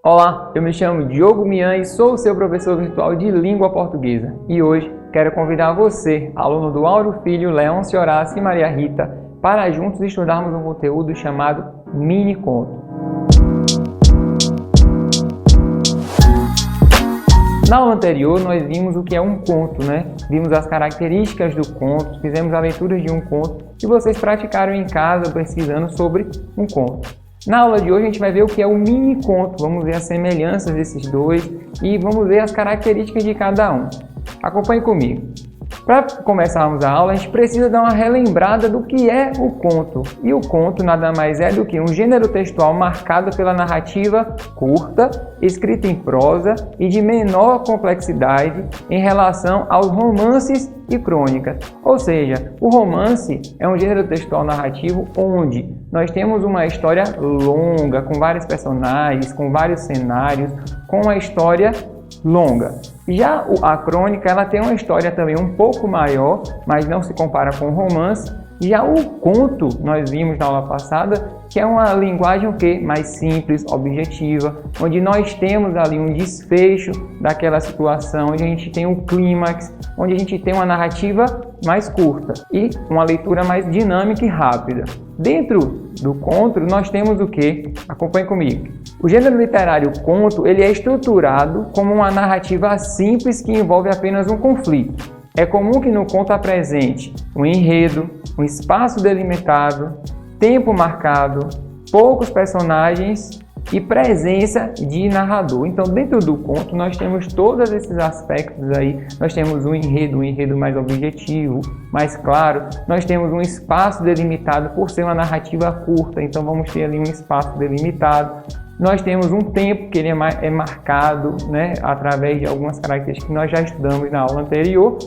Olá, eu me chamo Diogo Mian e sou o seu professor virtual de língua portuguesa. E hoje quero convidar você, aluno do Auro Filho, Leôncio Horácio e Maria Rita, para juntos estudarmos um conteúdo chamado Mini Conto. Na aula anterior nós vimos o que é um conto, né? Vimos as características do conto, fizemos a leitura de um conto e vocês praticaram em casa pesquisando sobre um conto. Na aula de hoje a gente vai ver o que é o mini conto, vamos ver as semelhanças desses dois e vamos ver as características de cada um. Acompanhe comigo. Para começarmos a aula, a gente precisa dar uma relembrada do que é o conto. E o conto nada mais é do que um gênero textual marcado pela narrativa curta, escrita em prosa e de menor complexidade em relação aos romances e crônicas. Ou seja, o romance é um gênero textual narrativo onde nós temos uma história longa, com vários personagens, com vários cenários, com uma história longa. Já a crônica, ela tem uma história também um pouco maior, mas não se compara com o romance. Já o conto, nós vimos na aula passada, que é uma linguagem o quê? Mais simples, objetiva, onde nós temos ali um desfecho daquela situação, onde a gente tem um clímax, onde a gente tem uma narrativa mais curta e uma leitura mais dinâmica e rápida. Dentro do conto, nós temos o quê? Acompanhe comigo. O gênero literário conto, ele é estruturado como uma narrativa simples que envolve apenas um conflito. É comum que no conto apresente um enredo, um espaço delimitado, tempo marcado, poucos personagens e presença de narrador. Então, dentro do conto, nós temos todos esses aspectos aí. Nós temos um enredo mais objetivo, mais claro. Nós temos um espaço delimitado por ser uma narrativa curta, então vamos ter ali um espaço delimitado. Nós temos um tempo que ele é marcado, né, através de algumas características que nós já estudamos na aula anterior.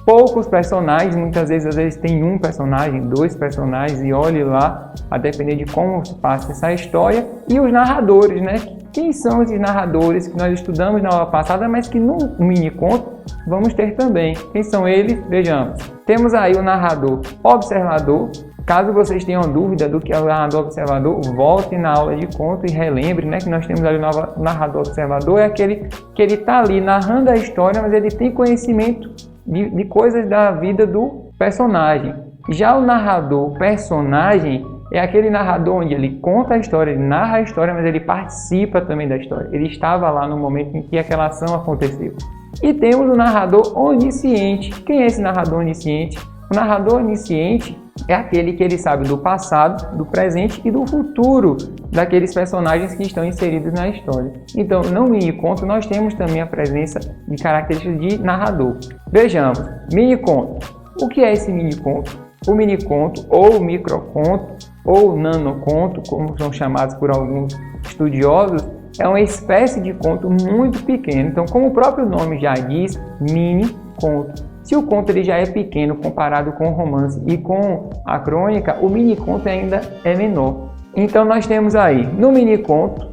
Poucos personagens, muitas vezes, às vezes tem um personagem, dois personagens, e olhe lá, a depender de como se passa essa história. E os narradores, né? Quem são esses narradores que nós estudamos na aula passada, mas que no mini conto vamos ter também? Quem são eles? Vejamos. Temos aí o narrador observador. Caso vocês tenham dúvida do que é o narrador observador, volte na aula de conto e relembre, né, que nós temos ali o narrador observador, é aquele que ele está ali narrando a história, mas ele tem conhecimento de coisas da vida do personagem. Já o narrador personagem é aquele narrador onde ele conta a história, ele narra a história, mas ele participa também da história. Ele estava lá no momento em que aquela ação aconteceu. E temos o narrador onisciente. Quem é esse narrador onisciente? O narrador onisciente é aquele que ele sabe do passado, do presente e do futuro daqueles personagens que estão inseridos na história. Então, no mini conto, nós temos também a presença de características de narrador. Vejamos, mini conto. O que é esse mini conto? O mini conto, ou microconto, ou nanoconto, como são chamados por alguns estudiosos, é uma espécie de conto muito pequeno. Então, como o próprio nome já diz, mini conto. Se o conto ele já é pequeno comparado com o romance e com a crônica, o mini conto ainda é menor. Então nós temos aí, no mini conto,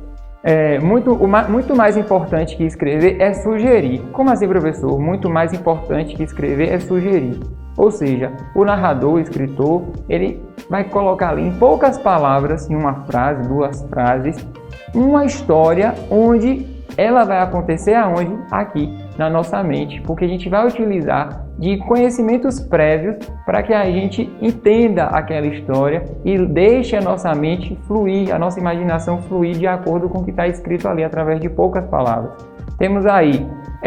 muito mais importante que escrever é sugerir. Como assim, professor? Muito mais importante que escrever é sugerir. Ou seja, o narrador, o escritor, ele vai colocar ali em poucas palavras, em uma frase, duas frases, uma história onde ela vai acontecer aonde? Aqui, na nossa mente, porque a gente vai utilizar de conhecimentos prévios para que a gente entenda aquela história e deixe a nossa mente fluir, a nossa imaginação fluir de acordo com o que está escrito ali, através de poucas palavras. Temos aí,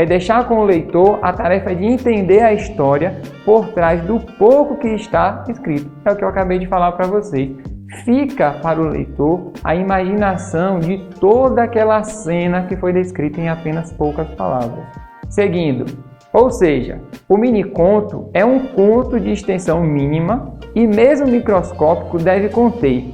deixar com o leitor a tarefa de entender a história por trás do pouco que está escrito. É o que eu acabei de falar para vocês. Fica para o leitor a imaginação de toda aquela cena que foi descrita em apenas poucas palavras. Seguindo, ou seja, o mini conto é um conto de extensão mínima e mesmo microscópico deve conter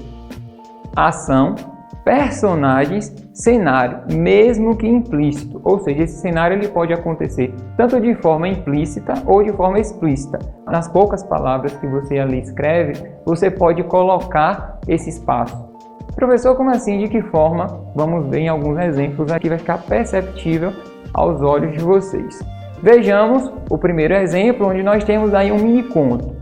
ação, personagens, cenário, mesmo que implícito. Ou seja, esse cenário ele pode acontecer tanto de forma implícita ou de forma explícita. Nas poucas palavras que você ali escreve, você pode colocar esse espaço. Professor, como assim? De que forma? Vamos ver em alguns exemplos aqui, vai ficar perceptível aos olhos de vocês. Vejamos o primeiro exemplo, onde nós temos aí um mini conto.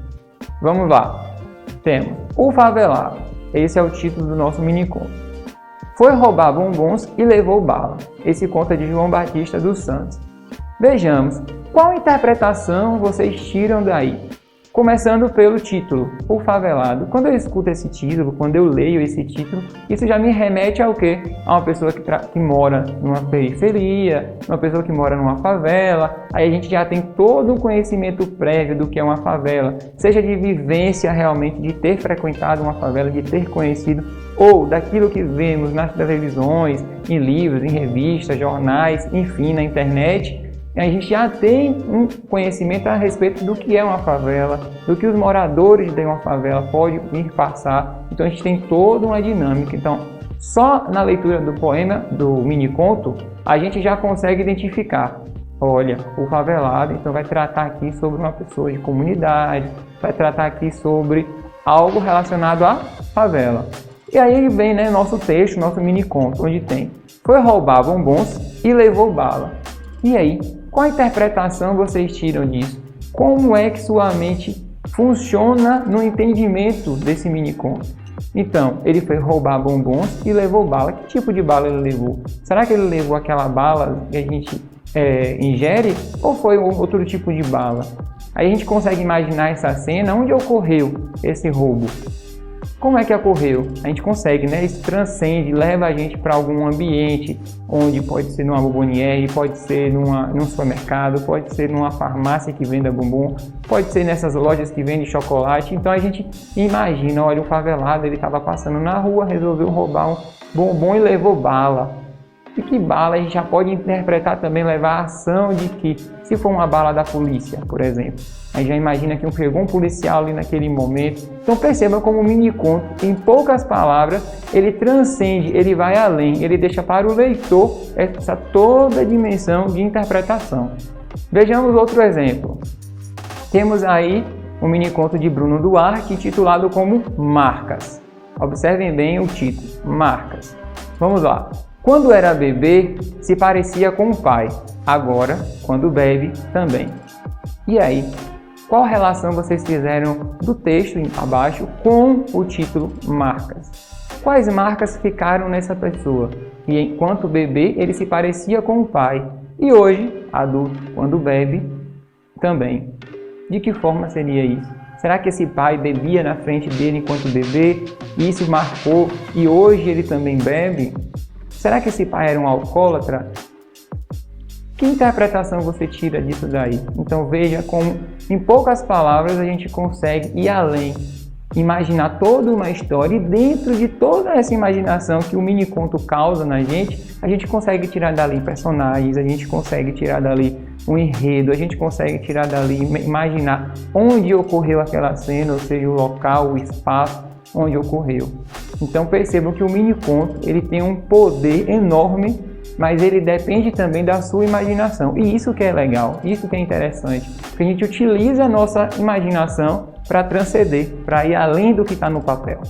Vamos lá. Temos O Favelado. Esse é o título do nosso mini conto. Foi roubar bombons e levou bala. Esse conto é de João Batista dos Santos. Vejamos, qual interpretação vocês tiram daí? Começando pelo título, O Favelado. Quando eu escuto esse título, quando eu leio esse título, isso já me remete ao quê? A uma pessoa que mora numa periferia, uma pessoa que mora numa favela. Aí a gente já tem todo um conhecimento prévio do que é uma favela, seja de vivência realmente, de ter frequentado uma favela, de ter conhecido, ou daquilo que vemos nas televisões, em livros, em revistas, jornais, enfim, na internet. A gente já tem um conhecimento a respeito do que é uma favela, do que os moradores de uma favela podem vir passar. Então a gente tem toda uma dinâmica. Então, só na leitura do poema, do mini-conto, a gente já consegue identificar. Olha, o favelado, então vai tratar aqui sobre uma pessoa de comunidade, vai tratar aqui sobre algo relacionado à favela. E aí vem, né, nosso texto, nosso mini-conto, onde tem: foi roubar bombons e levou bala. E aí? Qual a interpretação vocês tiram disso? Como é que sua mente funciona no entendimento desse mini-conto? Então, ele foi roubar bombons e levou bala. Que tipo de bala ele levou? Será que ele levou aquela bala que a gente ingere? Ou foi outro tipo de bala? Aí a gente consegue imaginar essa cena, onde ocorreu esse roubo. Como é que ocorreu? A gente consegue, né? Isso transcende, leva a gente para algum ambiente, onde pode ser numa bomboniere, pode ser num supermercado, pode ser numa farmácia que venda bombom, pode ser nessas lojas que vendem chocolate. Então a gente imagina, olha, o favelado, ele estava passando na rua, resolveu roubar um bombom e levou bala. E que bala a gente já pode interpretar também, levar a ação de que, se for uma bala da polícia, por exemplo, a gente já imagina que pegou um policial ali naquele momento. Então perceba como o mini-conto, em poucas palavras, ele transcende, ele vai além, ele deixa para o leitor essa toda dimensão de interpretação. Vejamos outro exemplo. Temos aí um mini-conto de Bruno Duarte, intitulado como Marcas. Observem bem o título, Marcas. Vamos lá. Quando era bebê, se parecia com o pai. Agora, quando bebe, também. E aí, qual relação vocês fizeram do texto abaixo com o título Marcas? Quais marcas ficaram nessa pessoa? E enquanto bebê, ele se parecia com o pai. E hoje, adulto, quando bebe, também. De que forma seria isso? Será que esse pai bebia na frente dele enquanto bebê? E isso marcou e hoje ele também bebe? Será que esse pai era um alcoólatra? Que interpretação você tira disso daí? Então veja como, em poucas palavras, a gente consegue ir além, imaginar toda uma história, e dentro de toda essa imaginação que o mini-conto causa na gente, a gente consegue tirar dali personagens, a gente consegue tirar dali um enredo, a gente consegue tirar dali, imaginar onde ocorreu aquela cena, ou seja, o local, o espaço onde ocorreu. Então percebam que o mini-conto, ele tem um poder enorme, mas ele depende também da sua imaginação. E isso que é legal, isso que é interessante, porque a gente utiliza a nossa imaginação para transcender, para ir além do que está no papel.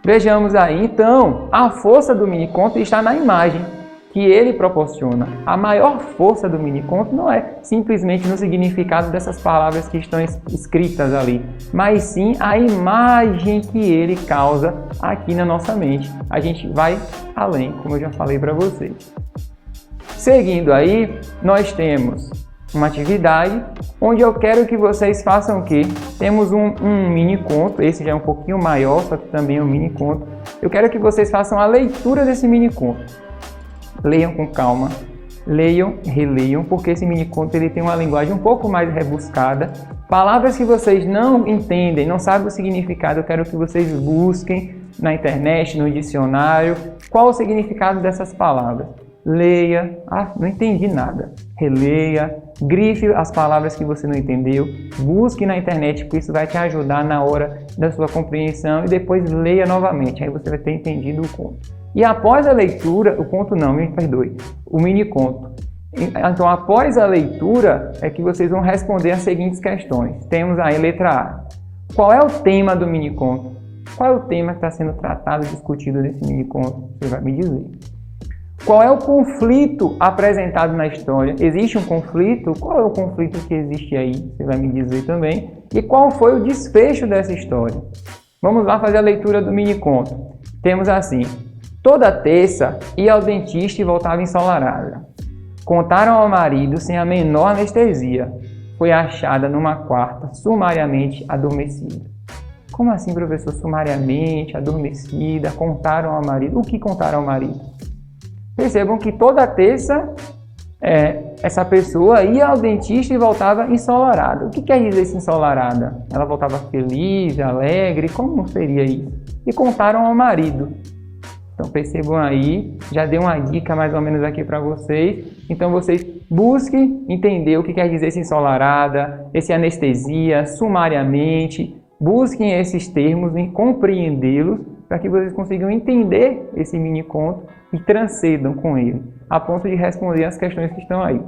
Vejamos aí, então, a força do mini-conto está na imagem que ele proporciona. A maior força do mini-conto não é simplesmente no significado dessas palavras que estão escritas ali, mas sim a imagem que ele causa aqui na nossa mente. A gente vai além, como eu já falei para vocês. Seguindo aí, nós temos uma atividade onde eu quero que vocês façam o quê? Temos um mini-conto, esse já é um pouquinho maior, só que também é um mini-conto. Eu quero que vocês façam a leitura desse mini-conto. Leiam com calma, leiam, releiam, porque esse mini-conto ele tem uma linguagem um pouco mais rebuscada. Palavras que vocês não entendem, não sabem o significado, eu quero que vocês busquem na internet, no dicionário, qual o significado dessas palavras. Leia, não entendi nada. Releia, grife as palavras que você não entendeu, busque na internet, porque isso vai te ajudar na hora da sua compreensão, e depois leia novamente, aí você vai ter entendido o conto. E após a leitura, o conto não, me perdoe, o mini-conto. Então, após a leitura, é que vocês vão responder as seguintes questões. Temos aí letra A. Qual é o tema do mini-conto? Qual é o tema que está sendo tratado, discutido nesse mini-conto? Você vai me dizer. Qual é o conflito apresentado na história? Existe um conflito? Qual é o conflito que existe aí? Você vai me dizer também. E qual foi o desfecho dessa história? Vamos lá fazer a leitura do mini-conto. Temos assim: Toda terça ia ao dentista e voltava ensolarada. Contaram ao marido sem a menor anestesia. Foi achada numa quarta, sumariamente adormecida. Como assim, professor? Sumariamente adormecida? Contaram ao marido? O que contaram ao marido? Percebam que toda terça essa pessoa ia ao dentista e voltava ensolarada. O que quer dizer esse ensolarada? Ela voltava feliz, alegre? Como seria isso? E contaram ao marido. Então percebam aí, já dei uma dica mais ou menos aqui para vocês. Então vocês busquem entender o que quer dizer esse ensolarada, esse anestesia, sumariamente. Busquem esses termos e compreendê-los para que vocês consigam entender esse mini conto e transcendam com ele, a ponto de responder as questões que estão aí.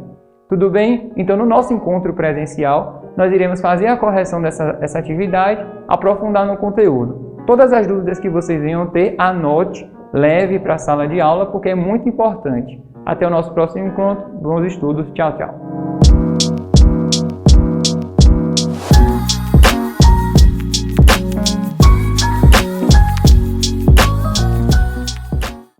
Tudo bem? Então no nosso encontro presencial, nós iremos fazer a correção dessa atividade, aprofundar no conteúdo. Todas as dúvidas que vocês venham ter, anote, leve para a sala de aula, porque é muito importante. Até o nosso próximo encontro. Bons estudos. Tchau, tchau.